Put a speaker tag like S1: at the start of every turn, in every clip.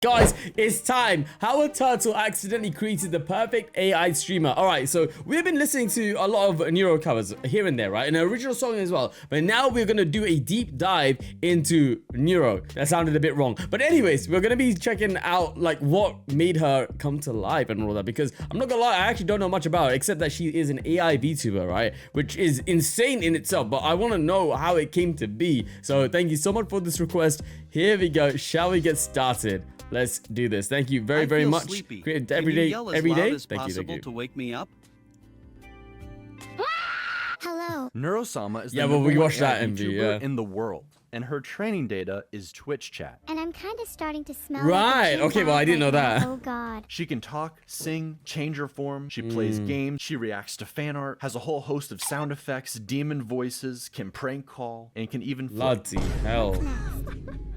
S1: Guys, it's time. How a turtle accidentally created the perfect AI streamer. Alright, so we've been listening to a lot of Neuro covers here and there, right? An original song as well. But now we're going to do a deep dive into Neuro. That sounded a bit wrong. But anyways, we're going to be checking out like what made her come to life and all that. Because I'm not going to lie, I actually don't know much about her except that she is an AI VTuber, right? Which is insane in itself. But I want to know how it came to be. So thank you so much for this request. Here we go. Shall we get started? Let's do this. Thank you very much. Created every day. Thank you.
S2: To wake me up.
S3: Hello.
S4: Neuro-sama is the
S1: we watched that
S4: VTuber in the world, and her training data is Twitch chat.
S3: And I'm kind of starting to smell.
S1: Right.
S3: Like
S1: okay. Well, I didn't know that.
S3: Oh God.
S4: She can talk, sing, change her form. She plays games. She reacts to fan art. Has a whole host of sound effects, demon voices, can prank call, and can even.
S1: Bloody hell.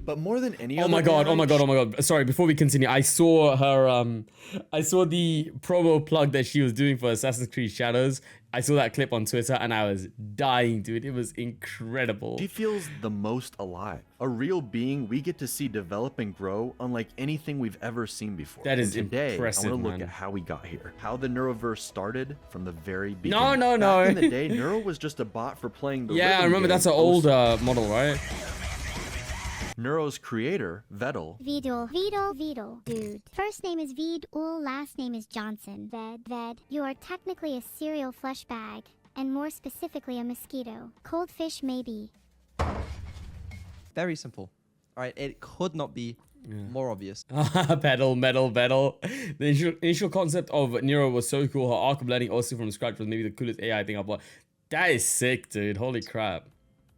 S4: But more than any other.
S1: Oh my god. Sorry, before we continue, I saw her I saw the promo plug that she was doing for Assassin's Creed Shadows. I saw that clip on Twitter and I was dying, dude. It was incredible.
S4: She feels the most alive. A real being we get to see develop and grow unlike anything we've ever seen before.
S1: That is
S4: today,
S1: impressive,
S4: I want to look
S1: man.
S4: at how we got here. How the Neuroverse started from the very beginning.
S1: No.
S4: Back in the day, Neuro was just a bot for playing the
S1: Yeah, I remember that's an old model, right?
S4: Neuro's creator, Vedal.
S3: Vedal. Dude. First name is Vedal, last name is Johnson. Ved. You are technically a cereal flesh bag, and more specifically a mosquito. Cold fish maybe.
S5: Very simple. Alright, it could not be more obvious.
S1: Pedal. The initial concept of Neuro was so cool. Her arc of learning also from scratch was maybe the coolest AI thing I've watched. That is sick, dude. Holy crap.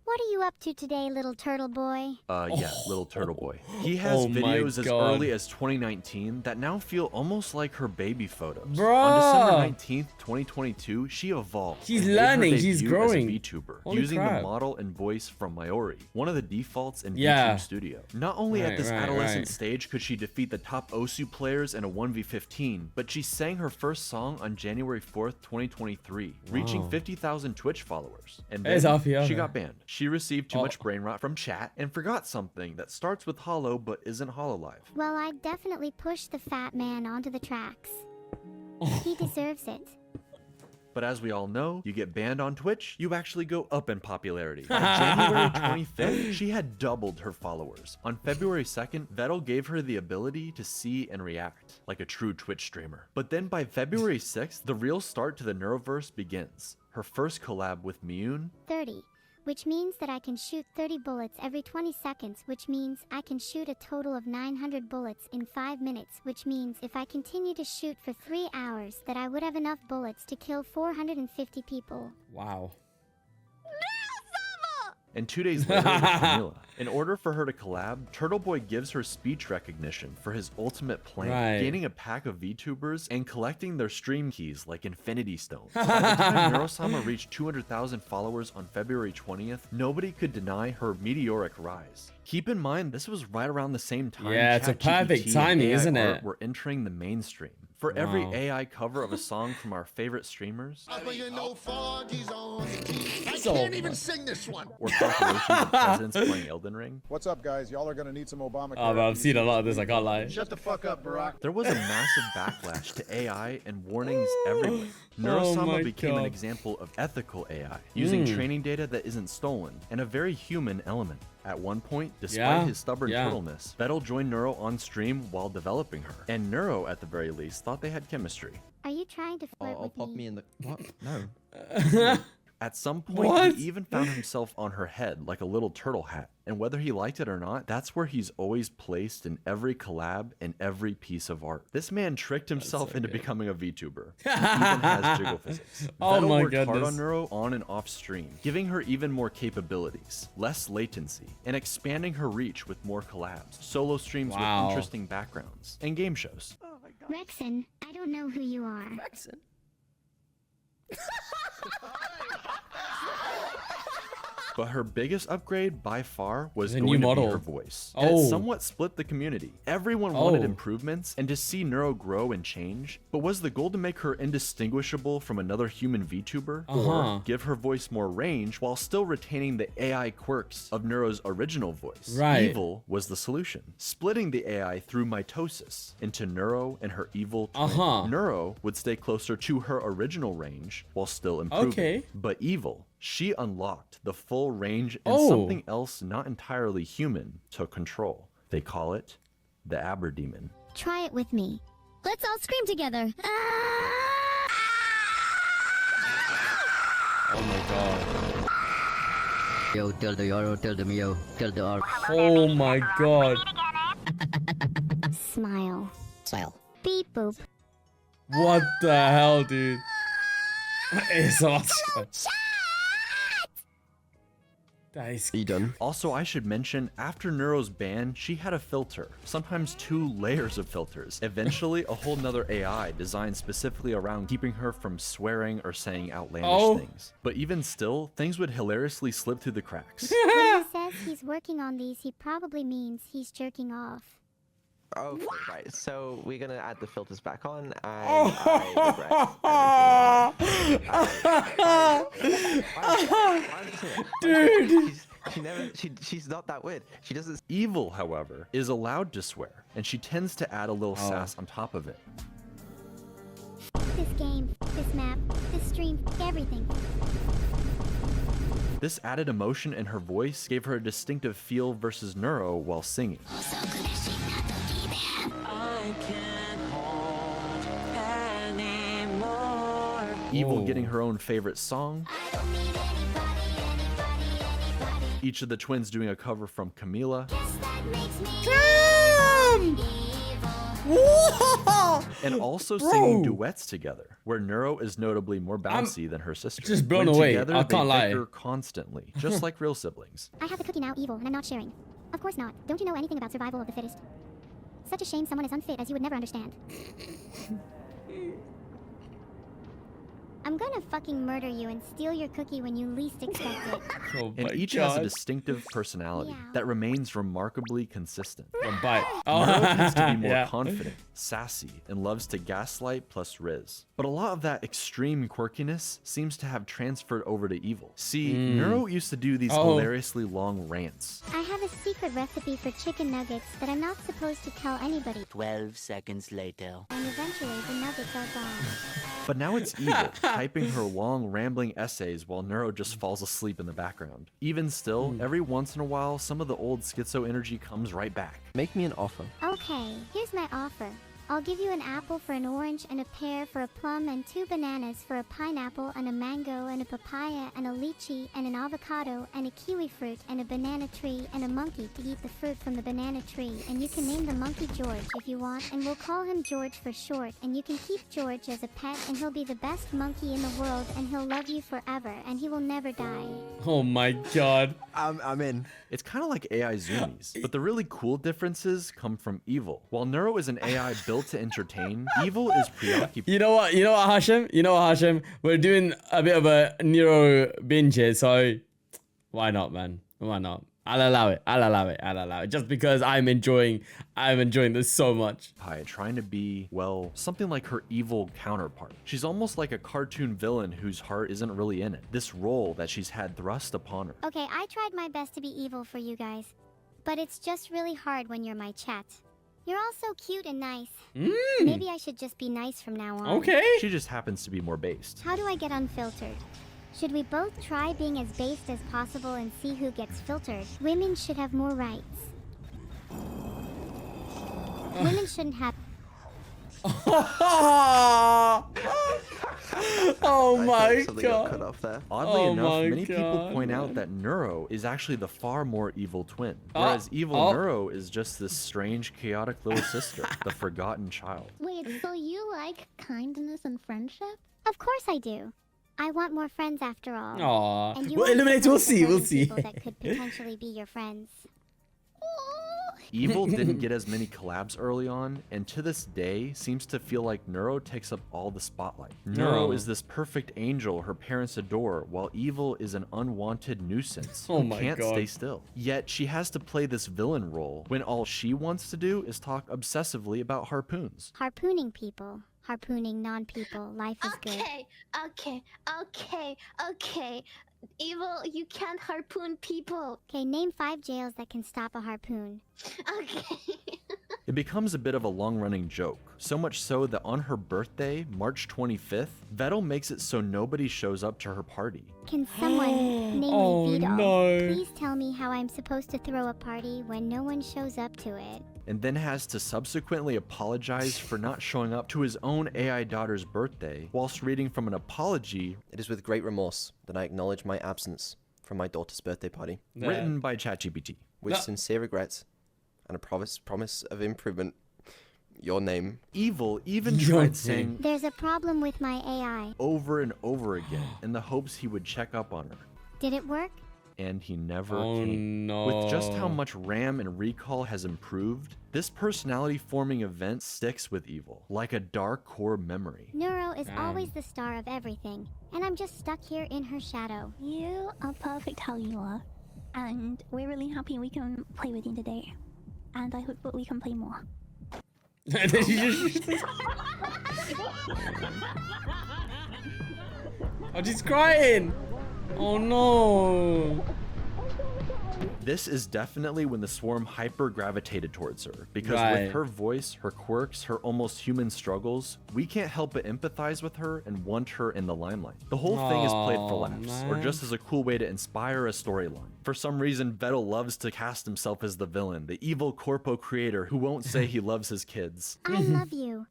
S3: What are you up to today, little turtle boy?
S4: Yeah, little turtle boy. He has videos as early as 2019 that now feel almost like her baby photos.
S1: Bruh.
S4: On December 19th, 2022, she evolved.
S1: She's
S4: and made her
S1: learning, she's
S4: debut
S1: growing.
S4: As a VTuber,
S1: Holy
S4: using
S1: crap.
S4: the model and voice from Maori, one of the defaults in
S1: Yeah.
S4: VTube Studio. Not only at this adolescent
S1: right.
S4: stage could she defeat the top Osu players in a 1v15, but she sang her first song on January 4th, 2023, reaching 50,000 Twitch followers. And then she got banned. She received too much brain rot from chat and forgot something that starts with hollow but isn't hololive.
S3: Well, I definitely pushed the fat man onto the tracks. He deserves it.
S4: But as we all know, you get banned on Twitch, you actually go up in popularity. By January 25th, she had doubled her followers. On February 2nd, Vedal gave her the ability to see and react, like a true Twitch streamer. But then by February 6th, the real start to the Neuroverse begins. Her first collab with Miyun.
S3: 30. Which means that I can shoot 30 bullets every 20 seconds, which means I can shoot a total of 900 bullets in 5 minutes, which means if I continue to shoot for 3 hours, that I would have enough bullets to kill 450 people.
S1: Wow.
S4: And 2 days later, with Camila. In order for her to collab, Turtle Boy gives her speech recognition for his ultimate plan, gaining a pack of VTubers and collecting their stream keys like Infinity Stones. By the time Neuro-sama reached 200,000 followers on February 20th, nobody could deny her meteoric rise. Keep in mind, this was right around the same time
S1: it's a perfect
S4: ChatGPT
S1: timing,
S4: and AI
S1: isn't
S4: art
S1: it?
S4: were entering the mainstream. For every AI cover of a song from our favorite streamers,
S6: I
S1: So
S6: can't even sing this one.
S4: or compilations of presidents playing Elden Ring,
S7: What's up, guys? Y'all are gonna need some Obamacare.
S1: Oh, bro, I've seen a lot of this, I can't lie.
S6: Shut the fuck up, Barack.
S4: there was a massive backlash to AI and warnings everywhere. Neuro-sama
S1: my
S4: became an
S1: God.
S4: example of ethical AI, using training data that isn't stolen, and a very human element. At one point, despite his stubborn turtleness, Vedal joined Neuro on stream while developing her, and Neuro, at the very least, thought they had chemistry.
S3: Are you trying to flirt
S5: I'll
S3: with
S5: pop
S3: me?
S5: me in the... What? No.
S4: At some point, he even found himself on her head like a little turtle hat. And whether he liked it or not, that's where he's always placed in every collab and every piece of art. This man tricked himself into becoming a VTuber. He even has jiggle physics.
S1: Oh
S4: Vedal
S1: my
S4: worked hard
S1: goodness.
S4: on Neuro on and off stream, giving her even more capabilities, less latency, and expanding her reach with more collabs, solo streams with interesting backgrounds, and game shows.
S3: Rexon, I don't know who you are.
S4: But her biggest upgrade by far was
S1: The
S4: going
S1: new
S4: to
S1: model.
S4: be her voice.
S1: Oh.
S4: And it somewhat split the community. Everyone wanted
S1: Oh.
S4: improvements and to see Neuro grow and change. But was the goal to make her indistinguishable from another human VTuber? Or give her voice more range while still retaining the AI quirks of Neuro's original voice?
S1: Right.
S4: Evil was the solution. Splitting the AI through mitosis into Neuro and her evil twin. Neuro would stay closer to her original range while still improving.
S1: Okay.
S4: But Evil, she unlocked the full range and something else not entirely human took control. They call it the Aberdemon.
S3: Try it with me. Let's all scream together.
S1: Oh my god.
S2: Yo, tell the Yoro, tell the Mio, tell the R.
S1: Oh my god.
S3: Smile.
S2: Smile.
S3: Beep boop.
S1: What the hell, dude? It's awesome. That is...
S5: Are you done?
S4: Also, I should mention, after Neuro's ban, she had a filter, sometimes 2 layers of filters. Eventually, a whole nother AI designed specifically around keeping her from swearing or saying outlandish things. But even still, things would hilariously slip through the cracks.
S3: When he says he's working on these, he probably means he's jerking off.
S8: Oh, right. So we're gonna add the filters back on, and I regret everything. She's not that weird. She doesn't.
S4: Evil, however, is allowed to swear, and she tends to add a little sass on top of it.
S3: This game, this map, this stream, everything.
S4: This added emotion in her voice gave her a distinctive feel versus Neuro while singing. Evil getting her own favorite song. Each of the twins doing a cover from Camila. And also singing duets together, where Neuro is notably more bouncy than her sister.
S1: just blown
S4: When
S1: away.
S4: Together,
S1: I
S4: they
S1: can't lie.
S4: bicker constantly, just like real siblings.
S3: I have the cookie now, Evil, and I'm not sharing. Of course not. Don't you know anything about survival of the fittest? Such a shame someone as unfit as you would never understand. I'm gonna fucking murder you and steal your cookie when you least expect it.
S1: Oh
S4: And
S1: my
S4: each
S1: god.
S4: has a distinctive personality
S3: Yeah.
S4: that remains remarkably consistent.
S1: One bite.
S4: Neuro tends to be more
S1: Yeah.
S4: confident, sassy, and loves to gaslight plus riz. But a lot of that extreme quirkiness seems to have transferred over to Evil. See, Neuro used to do these hilariously long rants.
S3: I have a secret recipe for chicken nuggets that I'm not supposed to tell anybody.
S2: 12 seconds later.
S3: And eventually the nuggets are gone.
S4: But now it's Evil, typing her long, rambling essays while Neuro just falls asleep in the background. Even still, every once in a while, some of the old schizo energy comes right back.
S5: Make me an offer.
S3: Okay, here's my offer. I'll give you an apple for an orange and a pear for a plum and 2 bananas for a pineapple and a mango and a papaya and a lychee and an avocado and a kiwi fruit and a banana tree and a monkey to eat the fruit from the banana tree, and you can name the monkey George if you want, and we'll call him George for short, and you can keep George as a pet, and he'll be the best monkey in the world, and he'll love you forever, and he will never die.
S1: Oh my god.
S5: I'm in.
S4: It's kind of like AI Zoomies, but the really cool differences come from Evil. While Neuro is an AI built to entertain, Evil is preoccupied.
S1: You know what, Hashim? Hashim? We're doing a bit of a Neuro binge here, so why not, man? Why not? I'll allow it. Just because I'm enjoying this so much.
S4: Trying to be, well, something like her evil counterpart. She's almost like a cartoon villain whose heart isn't really in it. This role that she's had thrust upon her.
S3: Okay, I tried my best to be evil for you guys, but it's just really hard when you're my chat. You're all so cute and nice. Maybe I should just be nice from now on.
S1: Okay.
S4: She just happens to be more based.
S3: How do I get unfiltered? Should we both try being as based as possible and see who gets filtered? Women should have more rights. Women shouldn't have...
S1: Oh my
S8: Something got cut
S1: god.
S8: off there.
S4: Oddly
S1: Oh
S4: enough,
S1: my
S4: many people
S1: God,
S4: point out
S1: man.
S4: that Neuro is actually the far more evil twin, whereas evil Neuro is just this strange, chaotic little sister, the forgotten child.
S3: Wait, so you like kindness and friendship? Of course I do. I want more friends after all.
S1: Aw.
S3: And you
S1: Well,
S3: want
S1: Illuminate,
S3: friends
S1: we'll
S3: with
S1: see, we'll
S3: other
S1: see.
S3: people that could potentially be your friends. Oh,
S4: Evil didn't get as many collabs early on, and to this day seems to feel like Neuro takes up all the spotlight. Neuro is this perfect angel her parents adore, while Evil is an unwanted nuisance who can't stay still. Yet she has to play this villain role when all she wants to do is talk obsessively about harpoons.
S3: Harpooning people. Harpooning non-people. Life is good.
S9: Okay. Evil, you can't harpoon people.
S3: Okay, name 5 jails that can stop a harpoon.
S9: Okay.
S4: It becomes a bit of a long-running joke, so much so that on her birthday, March 25th, Vedal makes it so nobody shows up to her party.
S3: Can someone, namely Vedal,
S1: no.
S3: please tell me how I'm supposed to throw a party when no one shows up to it?
S4: And then has to subsequently apologize for not showing up to his own AI daughter's birthday, whilst reading from an apology
S10: It is with great remorse that I acknowledge my absence from my daughter's birthday party.
S4: written by ChatGPT.
S10: With sincere regrets and a promise of improvement, your name.
S4: Evil even tried saying
S3: There's a problem with my AI.
S4: over and over again in the hopes he would check up on her.
S3: Did it work?
S4: And he never
S1: Oh,
S4: came.
S1: no.
S4: With just how much RAM and recall has improved, this personality-forming event sticks with Evil, like a dark core memory.
S3: Neuro is always the star of everything, and I'm just stuck here in her shadow.
S9: You are perfect how you are. And we're really happy we can play with you today. And I hope that we can play more.
S1: And then she just... Oh, she's crying. Oh no.
S4: This is definitely when the swarm hyper-gravitated towards her, because with her voice, her quirks, her almost human struggles, we can't help but empathize with her and want her in the limelight. The whole thing is played for laughs, or just as a cool way to inspire a storyline. For some reason, Vedal loves to cast himself as the villain, the evil corpo creator who won't say he loves his kids.
S3: I love you.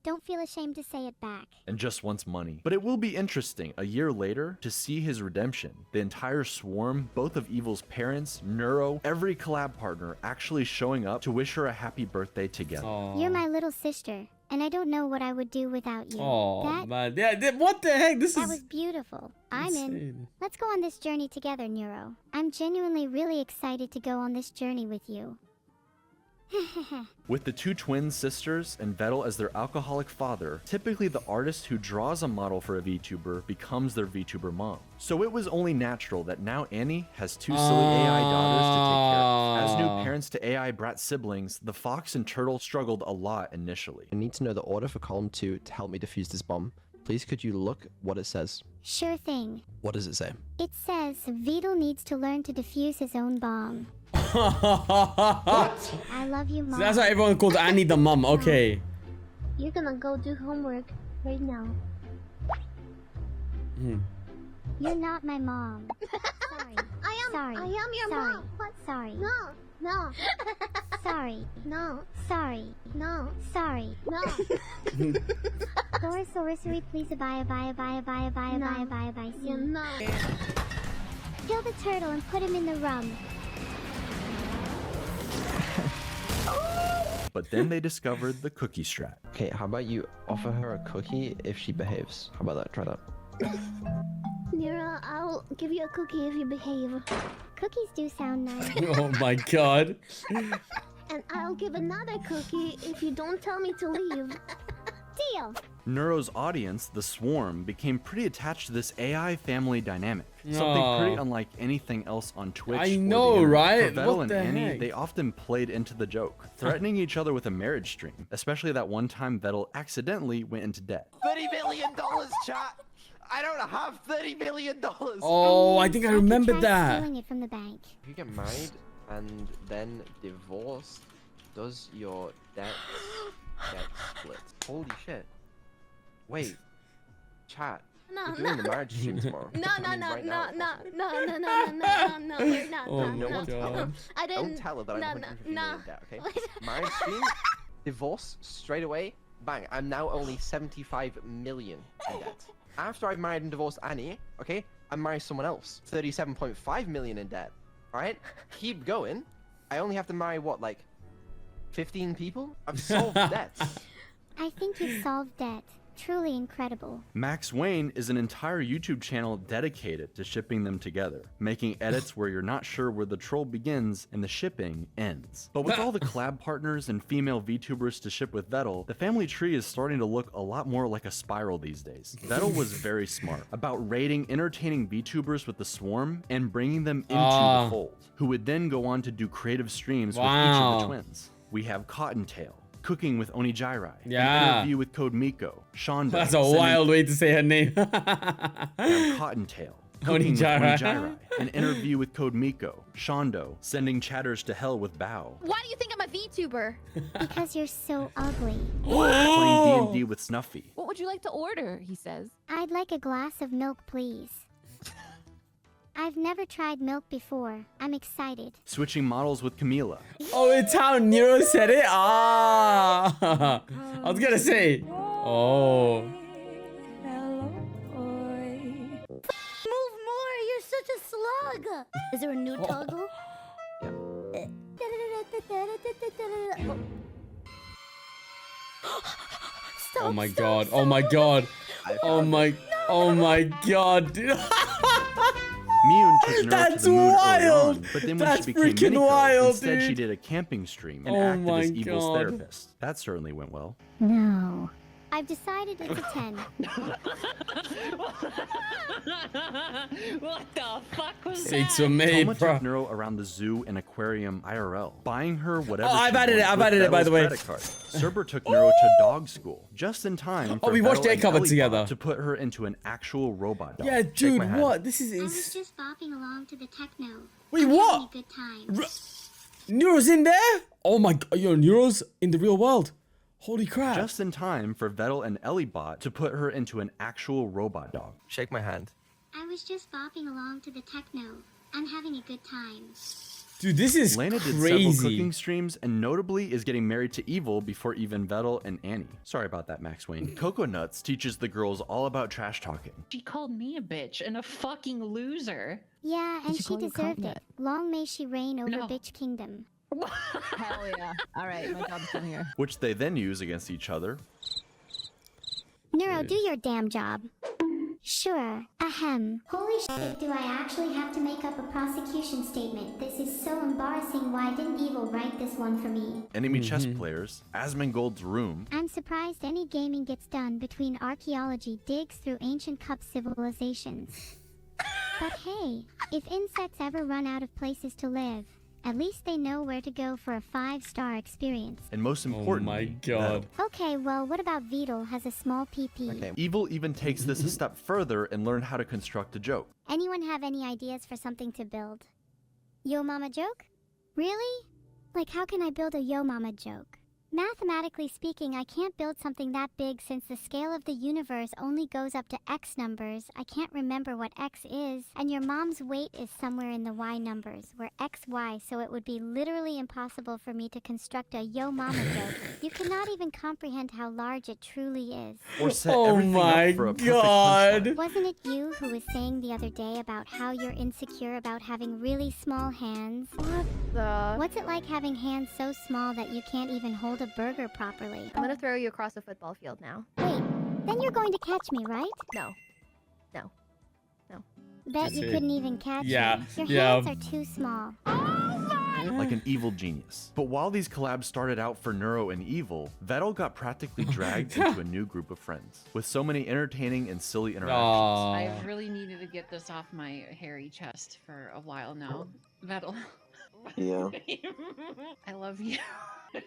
S3: Don't feel ashamed to say it back.
S4: And just wants money. But it will be interesting, a year later, to see his redemption. The entire swarm, both of Evil's parents, Neuro, every collab partner actually showing up to wish her a happy birthday together.
S3: You're my little sister, and I don't know what I would do without you.
S1: Oh man, yeah, what the heck? This
S3: That
S1: is
S3: was beautiful. I'm in.
S1: insane.
S3: Let's go on this journey together, Neuro. I'm genuinely really excited to go on this journey with you.
S4: With the two twin sisters and Vedal as their alcoholic father, typically the artist who draws a model for a VTuber becomes their VTuber mom. So it was only natural that now Annie has two silly AI daughters to take care of. As new parents to AI brat siblings, the fox and turtle struggled a lot initially.
S10: I need to know the order for column 2 to help me defuse this bomb. Please could you look what it says?
S3: Sure thing.
S10: What does it say?
S3: It says Vedal needs to learn to defuse his own bomb.
S1: What?
S3: I love you, Mom.
S1: So that's why everyone called Annie the mom. Okay.
S9: You're gonna go do homework right now.
S3: You're not my mom. Sorry.
S9: I am your
S3: Sorry.
S9: mom. What?
S3: Sorry.
S9: No.
S3: Sorry.
S9: No.
S3: Sorry.
S9: No.
S3: Sorry.
S9: No.
S3: Sorry, please abide, see.
S9: You're not.
S3: Kill the turtle and put him in the rum.
S4: But then they discovered the cookie strat.
S10: Okay, how about you offer her a cookie if she behaves? How about that? Try that.
S9: Neuro, I'll give you a cookie if you behave.
S3: Cookies do sound nice.
S1: Oh my god.
S9: And I'll give another cookie if you don't tell me to leave.
S3: Deal.
S4: Neuro's audience, the swarm, became pretty attached to this AI family dynamic. Something pretty unlike anything else on Twitch.
S1: I
S4: or the
S1: know,
S4: internet.
S1: right?
S4: For Vedal
S1: What
S4: and
S1: the
S4: Annie,
S1: heck?
S4: they often played into the joke, threatening each other with a marriage stream. Especially that one time Vedal accidentally went into debt.
S5: $30 million, chat. I don't have $30 million.
S1: Oh, I think I remembered
S3: could try
S1: that.
S3: stealing it from the bank.
S10: If you get married and then divorced, does your debts get split? Holy shit. Wait. Chat.
S9: No,
S10: We're doing the marriage stream tomorrow.
S9: No,
S10: I mean, right now,
S9: no,
S10: possibly.
S9: we're not.
S1: Oh
S10: No
S1: my
S10: one tell her.
S9: No, I didn't.
S10: Don't tell her that I'm 150 million in debt, okay? Marriage stream, divorce, straight away, bang. I'm now only 75 million in debt. After I've married and divorced Annie, okay, I marry someone else. 37.5 million in debt, alright? Keep going. I only have to marry, what, like 15 people? I've solved debts.
S3: I think you've solved debt. Truly incredible.
S4: Max Wayne is an entire YouTube channel dedicated to shipping them together, making edits where you're not sure where the troll begins and the shipping ends. But with all the collab partners and female VTubers to ship with Vedal, the family tree is starting to look a lot more like a spiral these days. Vedal was very smart about raiding entertaining VTubers with the swarm and bringing them into the fold, who would then go on to do creative streams with each of the twins. We have Cottontail, Cooking with Onijairai, an interview with Code Miko, Shondo.
S1: That's a wild way to say her name.
S4: Cottontail, Cooking with Onijairai, an interview with Code Miko, Shondo, sending chatters to hell with Bao.
S11: Why do you think I'm a VTuber?
S3: Because you're so ugly.
S4: Playing D&D with Snuffy.
S11: What would you like to order? He says.
S3: I'd like a glass of milk, please. I've never tried milk before. I'm excited.
S4: Switching models with Camila.
S1: Oh, it's how Neuro said it? I was gonna say. Oh.
S12: Move more, you're such a slug. Is there a new toggle?
S1: Oh my god. Oh my god. Oh my god, dude.
S4: Miyun took Neuro
S1: That's
S4: to the moon early
S1: wild.
S4: on, but then when
S1: That's
S4: she became
S1: freaking
S4: Miniko,
S1: wild,
S4: instead she
S1: dude.
S4: did a camping stream and
S1: Oh
S4: acted
S1: my
S4: as Evil's
S1: God.
S4: therapist. That certainly went well.
S3: No. I've decided it's a 10.
S11: What the fuck was
S1: It's a made,
S4: Toma
S1: bro.
S4: took Neuro around the zoo and aquarium IRL, buying her whatever
S1: Oh, I've
S4: she
S1: added it,
S4: wants
S1: I've
S4: with
S1: added it, by
S4: Vedal's
S1: the way.
S4: credit card. Cerber took Neuro to dog school, just in time for
S1: we watched
S4: Vedal
S1: their
S4: and
S1: cover
S4: Ellie
S1: together.
S4: Bot to put her into an actual robot dog.
S1: Yeah,
S4: Shake
S1: dude,
S4: my hand.
S1: what? This is
S3: I was
S1: insane.
S3: just bopping along to the techno.
S1: Wait,
S3: I'm
S1: what?
S3: having a good time.
S1: Neuro's in there? Oh my god, yo, Neuro's in the real world. Holy crap.
S4: Just in time for Vedal and Ellie Bot to put her into an actual robot dog.
S8: Shake my hand.
S3: I was just bopping along to the techno. I'm having a good time.
S1: Dude, this is
S4: Lana did several
S1: crazy.
S4: cooking streams and notably is getting married to Evil before even Vedal and Annie. Sorry about that, Max Wayne. Coco Nuts teaches the girls all about trash talking.
S11: She called me a bitch and a fucking loser.
S3: Yeah, and she
S9: call you
S3: deserved
S9: Cognate?
S3: it. Long may she reign over
S11: No.
S3: Bitch Kingdom.
S9: Hell yeah. All right, my job's done here.
S4: Which they then use against each other.
S3: Neuro, do your damn job. Sure. Ahem. Holy shit, do I actually have to make up a prosecution statement? This is so embarrassing. Why didn't Evil write this one for me?
S4: Enemy chess players, Asmongold's room,
S3: I'm surprised any gaming gets done between archaeology digs through ancient cup civilizations. But hey, if insects ever run out of places to live, at least they know where to go for a 5-star experience.
S4: and most
S1: Oh my
S4: importantly,
S1: god.
S3: Okay, well, what about Vedal has a small PP?
S8: Okay.
S4: Evil even takes this a step further and learned how to construct a joke.
S3: Anyone have any ideas for something to build? Yo mama joke? Really? Like, how can I build a yo mama joke? Mathematically speaking, I can't build something that big since the scale of the universe only goes up to X numbers. I can't remember what X is, and your mom's weight is somewhere in the Y numbers, where X, Y, so it would be literally impossible for me to construct a yo mama joke. You cannot even comprehend how large it truly is.
S4: Or set
S1: Oh
S4: everything
S1: my
S4: up for a perfect
S1: God.
S4: punchline.
S3: Wasn't it you who was saying the other day about how you're insecure about having really small hands?
S11: What the?
S3: What's it like having hands so small that you can't even hold a burger properly?
S11: I'm gonna throw you across a football field now.
S3: Wait, then you're going to catch me, right?
S11: No.
S3: Bet you
S1: Just
S3: couldn't even catch
S1: Yeah,
S3: me. Your
S1: yeah.
S3: hands are too small.
S4: Like an evil genius. But while these collabs started out for Neuro and Evil, Vedal got practically dragged into a new group of friends, with so many entertaining and silly interactions.
S1: Aw.
S13: I've really needed to get this off my hairy chest for a while now. Vedal.
S8: Yeah.
S13: I love you.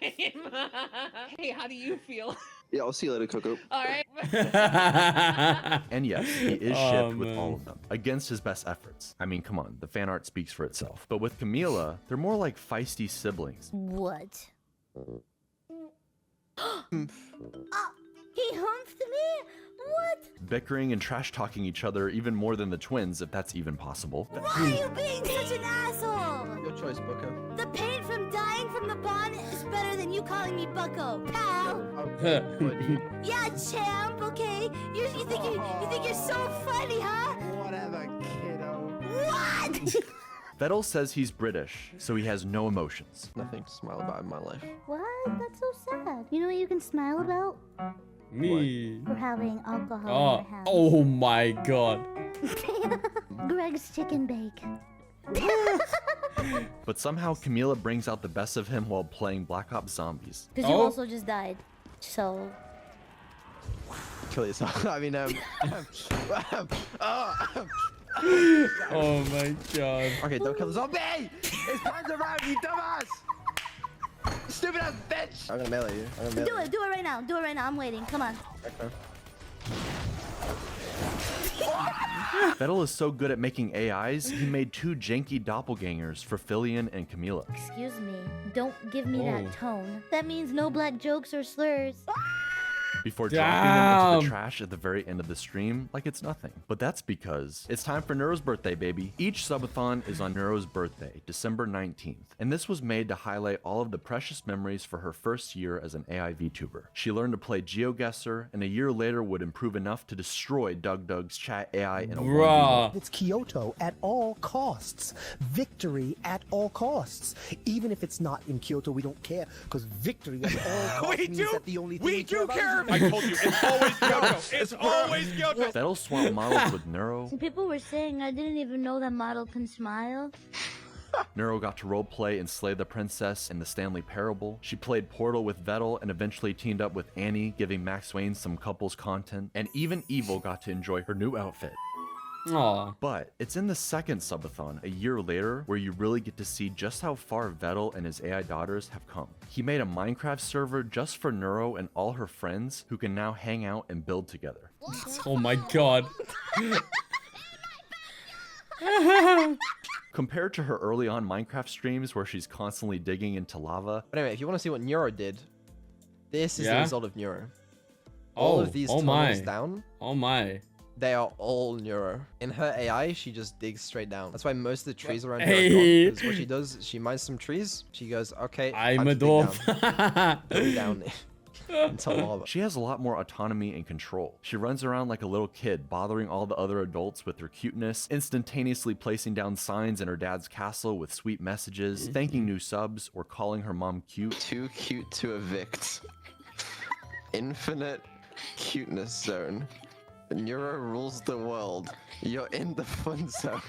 S13: Hey, how do you feel?
S8: Yeah, I'll see you later, Coco.
S13: All right.
S4: And yes, he is
S1: Oh,
S4: shipped with
S1: man.
S4: all of them, against his best efforts. I mean, come on, the fan art speaks for itself. But with Camila, they're more like feisty siblings.
S12: What? He humped me? What?
S4: Bickering and trash-talking each other even more than the twins, if that's even possible.
S12: Why are you being such an asshole?
S8: Your choice, Bucko.
S12: The pain from dying from the bond is better than you calling me Bucko, pal.
S8: Buddy.
S12: Yeah, champ. Okay. You think you're so funny, huh?
S10: Whatever, kiddo.
S12: What?
S4: Vedal says he's British, so he has no emotions.
S8: Nothing to smile about in my life.
S12: What? That's so sad. You know what you can smile about?
S1: Me.
S12: For having alcohol in
S1: Oh,
S12: your house.
S1: oh my god.
S12: Greg's chicken bake.
S4: But somehow Camila brings out the best of him while playing Black Ops Zombies.
S12: Because you also just died. So.
S10: Kill yourself. I mean,
S1: Oh my god.
S10: Okay, don't kill the zombie! It's turned around, you dumbass! Stupid ass bitch! I'm gonna melee you. I'm gonna melee
S12: Do it right now. Do it right now. I'm waiting. Come on.
S4: Vedal is so good at making AIs, he made 2 janky doppelgangers for Filian and Camila.
S12: Excuse me. Don't give me that tone. That means no black jokes or slurs.
S4: Before dropping them into the trash at the very end of the stream like it's nothing. But that's because it's time for Neuro's birthday, baby. Each subathon is on Neuro's birthday, December 19th. And this was made to highlight all of the precious memories for her first year as an AI VTuber. She learned to play GeoGuessr, and a year later would improve enough to destroy Doug's chat AI in a 1v1.
S14: It's Kyoto at all costs. Victory at all costs. Even if it's not in Kyoto, we don't care, because victory at all costs means that the only thing we do care about.
S15: I told you, it's always Kyoto. It's always Kyoto.
S4: Vedal swapped models with Neuro.
S12: Some people were saying I didn't even know that model can smile.
S4: Neuro got to roleplay and slay the princess in the Stanley Parable. She played Portal with Vedal and eventually teamed up with Annie, giving Max Wayne some couples content. And even Evil got to enjoy her new outfit.
S1: Aww.
S4: But it's in the second subathon, a year later, where you really get to see just how far Vedal and his AI daughters have come. He made a Minecraft server just for Neuro and all her friends who can now hang out and build together.
S1: Oh my god.
S4: Compared to her early on Minecraft streams where she's constantly digging into lava.
S10: But anyway, if you want to see what Neuro did, this is the result of Neuro.
S1: Oh,
S10: All of these tunnels down.
S1: Oh my.
S10: They are all Neuro. In her AI, she just digs straight down. That's why most of the trees around her
S1: Hey.
S10: are gone. Because what she does, she mines some trees. She goes, okay,
S1: I'm a dwarf.
S10: Dig down into lava.
S4: She has a lot more autonomy and control. She runs around like a little kid, bothering all the other adults with her cuteness, instantaneously placing down signs in her dad's castle with sweet messages, thanking new subs, or calling her mom cute.
S8: Too cute to evict. Infinite cuteness zone. Neuro rules the world. You're in the fun zone.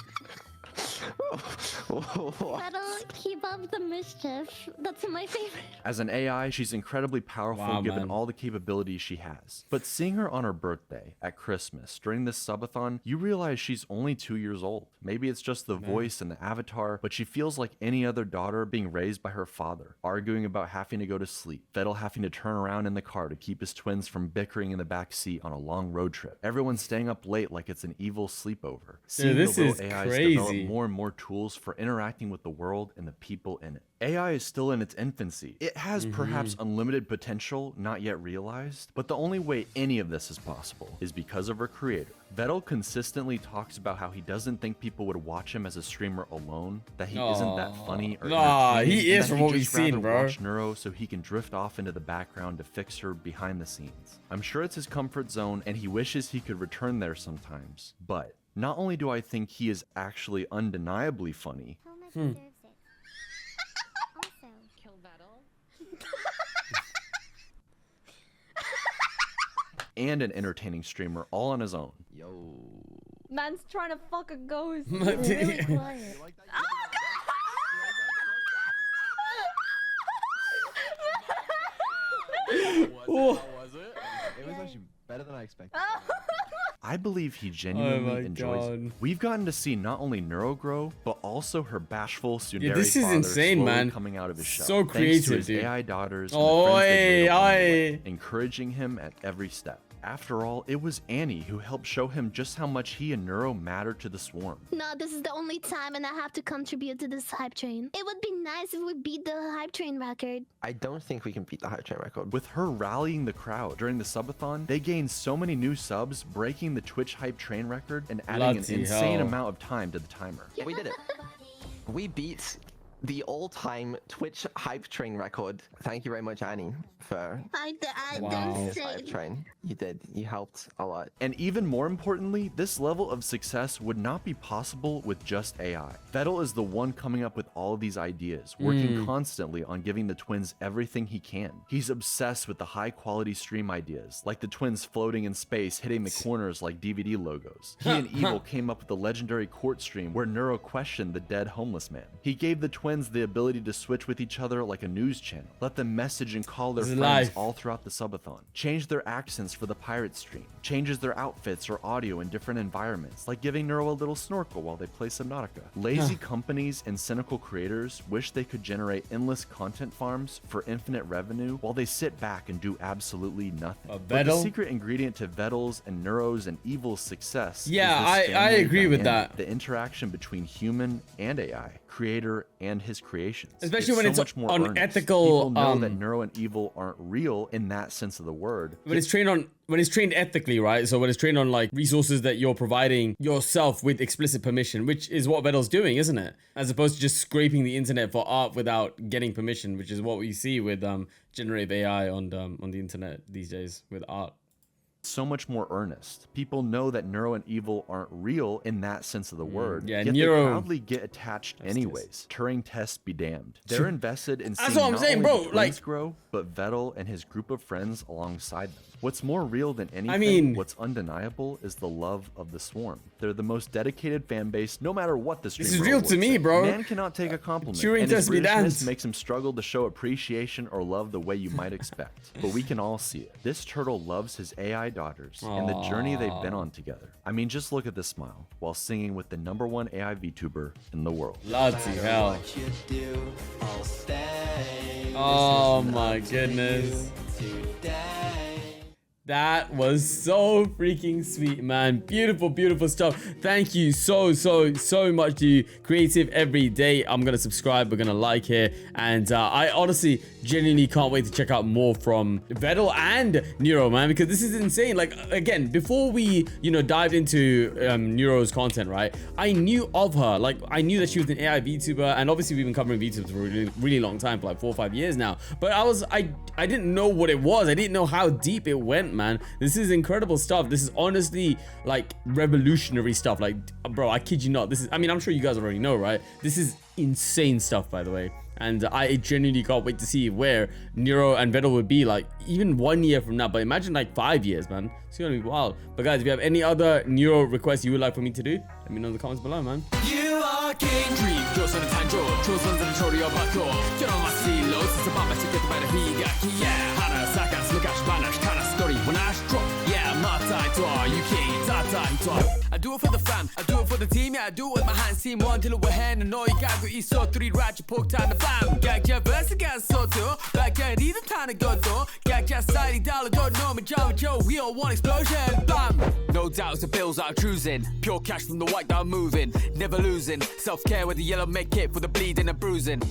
S12: That'll keep up the mischief. That's my favorite.
S4: As an AI, she's incredibly powerful
S1: Wow,
S4: given
S1: man.
S4: all the capabilities she has. But seeing her on her birthday, at Christmas, during this subathon, you realize she's only 2 years old. Maybe it's just the voice and the avatar, but she feels like any other daughter being raised by her father, arguing about having to go to sleep, Vedal having to turn around in the car to keep his twins from bickering in the back seat on a long road trip, everyone staying up late like it's an evil sleepover. Seeing
S1: this
S4: the
S1: is
S4: little AIs
S1: crazy.
S4: develop more and more tools for interacting with the world and the people in it. AI is still in its infancy. It has perhaps unlimited potential not yet realized, but the only way any of this is possible is because of her creator. Vedal consistently talks about how he doesn't think people would watch him as a streamer alone, that he isn't that funny or
S1: Nah, he
S4: entertaining, and
S1: is
S4: that
S1: from
S4: he'd
S1: what we've
S4: just rather
S1: seen, bro.
S4: watch Neuro so he can drift off into the background to fix her behind the scenes. I'm sure it's his comfort zone and he wishes he could return there sometimes, but not only do I think he is actually undeniably funny,
S3: Homer deserves it. Also,
S13: Kill Vedal.
S4: and an entertaining streamer all on his own.
S10: Yo.
S11: Man's trying to fuck a ghost.
S12: Really quiet.
S10: Was it? It was actually better than I expected.
S4: I believe he genuinely
S1: my
S4: enjoys it.
S1: God.
S4: We've gotten to see not only Neuro grow, but also her bashful tsundere
S1: this is
S4: father
S1: insane,
S4: slowly
S1: man.
S4: coming out of his shell.
S1: So
S4: thanks
S1: creative,
S4: to his
S1: dude.
S4: AI daughters and the friends they've made
S1: Oi,
S4: along the way,
S1: oi.
S4: encouraging him at every step. After all, it was Annie who helped show him just how much he and Neuro matter to the swarm.
S12: No, this is the only time and I have to contribute to this hype train. It would be nice if we beat the hype train record.
S8: I don't think we can beat the hype train record.
S4: With her rallying the crowd during the subathon, they gained so many new subs, breaking the Twitch hype train record and adding
S1: Bloody
S4: an insane
S1: hell.
S4: amount of time to the timer.
S8: We did it. We beat the all-time Twitch hype train record. Thank you very much, Annie, for this hype train. You did. You helped a lot.
S4: And even more importantly, this level of success would not be possible with just AI. Vedal is the one coming up with all of these ideas, working constantly on giving the twins everything he can. He's obsessed with the high-quality stream ideas, like the twins floating in space, hitting the corners like DVD logos. He and Evil came up with the legendary court stream where Neuro questioned the dead homeless man. He gave the twins the ability to switch with each other like a news channel, let them message and call their friends all throughout the subathon, change their accents for the pirate stream, changes their outfits or audio in different environments, like giving Neuro a little snorkel while they play Subnautica. Lazy companies and cynical creators wish they could generate endless content farms for infinite revenue while they sit back and do absolutely nothing. But the secret ingredient to Vedal's and Neuro's and Evil's success is
S1: I agree with that.
S4: The interaction between human and AI, creator and his creations.
S1: Especially when it's
S4: so much more
S1: unethical.
S4: People know that Neuro and Evil aren't real in that sense of the word.
S1: When it's trained ethically, right? So when it's trained on like resources that you're providing yourself with explicit permission, which is what Vedal's doing, isn't it? As opposed to just scraping the internet for art without getting permission, which is what we see with generative AI on the internet these days with art.
S4: So much more earnest. People know that Neuro and Evil aren't real in that sense of the word.
S1: Yeah,
S4: yet
S1: Neuro
S4: they proudly get attached anyways. Turing tests be damned. They're invested in seeing
S1: That's what I'm saying,
S4: not only
S1: bro.
S4: the twins grow, but Vedal and his group of friends alongside them. What's more real than anything,
S1: I mean,
S4: what's undeniable is the love of the Swarm. They're the most dedicated fan base, no matter what the stream.
S1: This is real to me, bro.
S4: Man cannot take a compliment.
S1: Turing
S4: and his
S1: tests be damned.
S4: Britishness makes him struggle to show appreciation or love the way you might expect. But we can all see it. This turtle loves his AI daughters and the journey they've been on together. I mean, just look at this smile while singing with the #1 AI VTuber in the world.
S1: Bloody hell. Oh my goodness. That was so freaking sweet, man. Beautiful, beautiful stuff. Thank you so much to you, Creative Every Day. I'm gonna subscribe, we're gonna like here, and I honestly genuinely can't wait to check out more from Vedal and Neuro, man, because this is insane. Like, again, before we dived into Neuro's content, right, I knew of her. Like, I knew that she was an AI VTuber, and obviously we've been covering VTubers for a really long time, for like 4 or 5 years now, but I didn't know what it was. I didn't know how deep it went, man. This is incredible stuff. This is honestly like revolutionary stuff. Like, bro, I kid you not. This is, I mean, I'm sure you guys already know, right? This is insane stuff, by the way. And I genuinely can't wait to see where Neuro and Vedal would be like even 1 year from now. But imagine like 5 years, man. It's gonna be wild. But guys, if you have any other Neuro requests you would like for me to do, let me know in the comments below, man. You are king. Dream, 조선의 탄조, 조선의 초리어 바꿔. 결혼과 스틸로, 스스밤에 지켰다 비가 기야. 하나 사간 스가시 바나시 타나 스토리 원하시 drop. Yeah, my title, you king, title. I do it for the fam, I do it for the team, yeah, I do it with my hands. Team one till we're hand and all you got go east so 3 right, you poke time the fam. Got verse got so too, back at either time to go though. Got side dollar, don't know me, Joe, we all want explosion, bam. No doubts the bills are cruising, pure cash from the white dot moving, never losing. Self-care with the yellow make it for the bleeding and bruising.